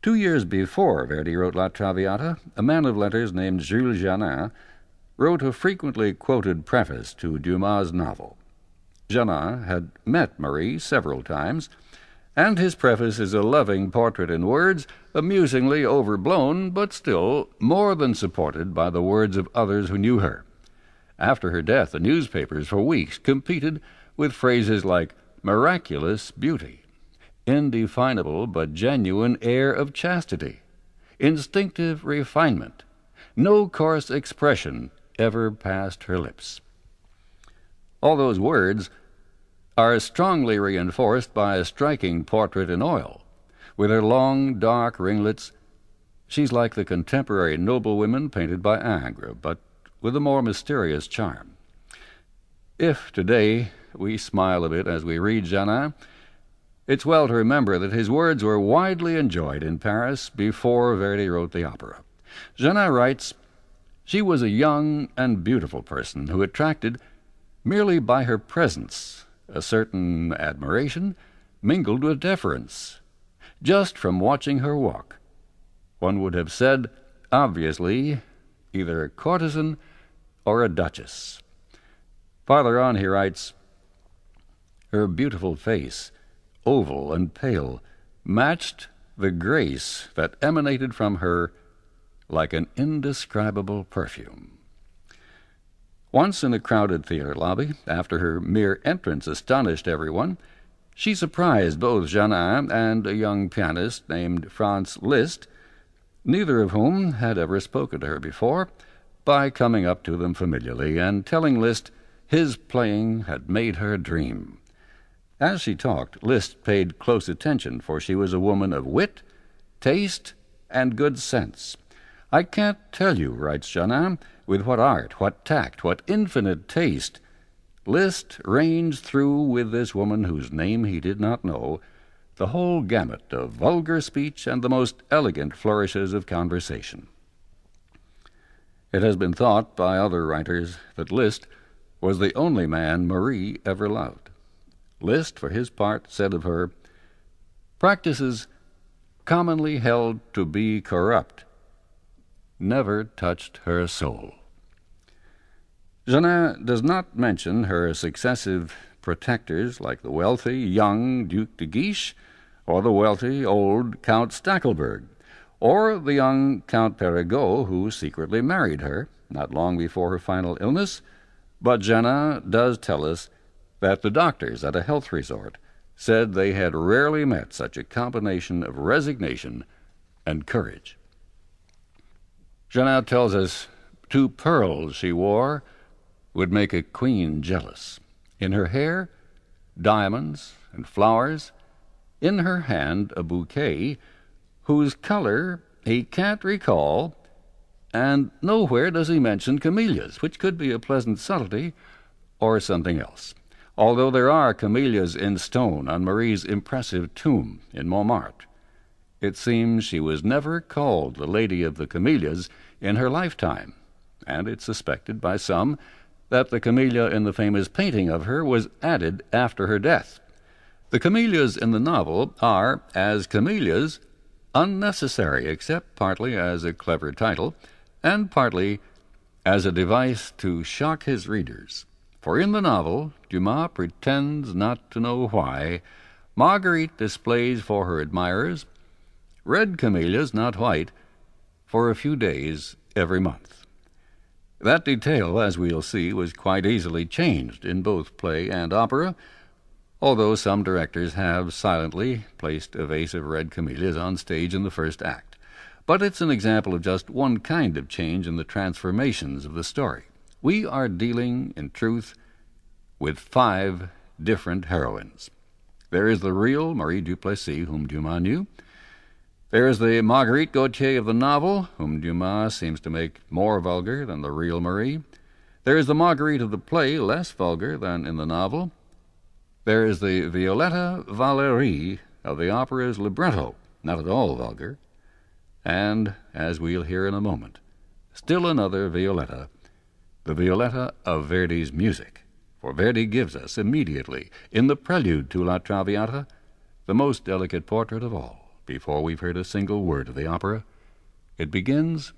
2 years before Verdi wrote La Traviata, a man of letters named Jules Janin wrote a frequently quoted preface to Dumas' novel. Janin had met Marie several times, and his preface is a loving portrait in words, amusingly overblown, but still more than supported by the words of others who knew her. After her death, the newspapers for weeks competed with phrases like miraculous beauty, indefinable but genuine air of chastity, instinctive refinement. No coarse expression ever passed her lips. All those words are strongly reinforced by a striking portrait in oil. With her long, dark ringlets, she's like the contemporary noblewomen painted by Ingres, but with a more mysterious charm. If today we smile a bit as we read Janin, it's well to remember that his words were widely enjoyed in Paris before Verdi wrote the opera. Janin writes, "She was a young and beautiful person who attracted, merely by her presence, a certain admiration mingled with deference. Just from watching her walk, one would have said, obviously, either a courtesan or a duchess." Farther on he writes, "Her beautiful face, oval and pale, matched the grace that emanated from her like an indescribable perfume." Once in a crowded theater lobby, after her mere entrance astonished everyone, she surprised both Janin and a young pianist named Franz Liszt, neither of whom had ever spoken to her before, by coming up to them familiarly and telling Liszt his playing had made her dream. As she talked, Liszt paid close attention, for she was a woman of wit, taste, and good sense. "I can't tell you," writes Janin, "with what art, what tact, what infinite taste Liszt ranged through with this woman whose name he did not know the whole gamut of vulgar speech and the most elegant flourishes of conversation." It has been thought by other writers that Liszt was the only man Marie ever loved. Liszt, for his part, said of her, "Practices commonly held to be corrupt never touched her soul." Janin does not mention her successive protectors like the wealthy young Duc de Guiche or the wealthy old Count Stackelberg, or the young Count Perregaux, who secretly married her not long before her final illness, but Janin does tell us that the doctors at a health resort said they had rarely met such a combination of resignation and courage. Janin tells us 2 pearls she wore would make a queen jealous. In her hair, diamonds and flowers. In her hand, a bouquet whose color he can't recall, and nowhere does he mention camellias, which could be a pleasant subtlety or something else, although there are camellias in stone on Marie's impressive tomb in Montmartre. It seems she was never called the Lady of the Camellias in her lifetime, and it's suspected by some that the camellia in the famous painting of her was added after her death. The camellias in the novel are, as camellias, unnecessary, except partly as a clever title, and partly as a device to shock his readers. For in the novel, Dumas pretends not to know why Marguerite displays for her admirers red camellias, not white, for a few days every month. That detail, as we'll see, was quite easily changed in both play and opera, although some directors have silently placed a vase of red camellias on stage in the first act. But it's an example of just one kind of change in the transformations of the story. We are dealing, in truth, with 5 different heroines. There is the real Marie Duplessis, whom Dumas knew. There is the Marguerite Gautier of the novel, whom Dumas seems to make more vulgar than the real Marie. There is the Marguerite of the play, less vulgar than in the novel. There is the Violetta Valérie of the opera's libretto, not at all vulgar. And, as we'll hear in a moment, still another Violetta, the Violetta of Verdi's music. For Verdi gives us immediately, in the prelude to La Traviata, the most delicate portrait of all, before we've heard a single word of the opera. It begins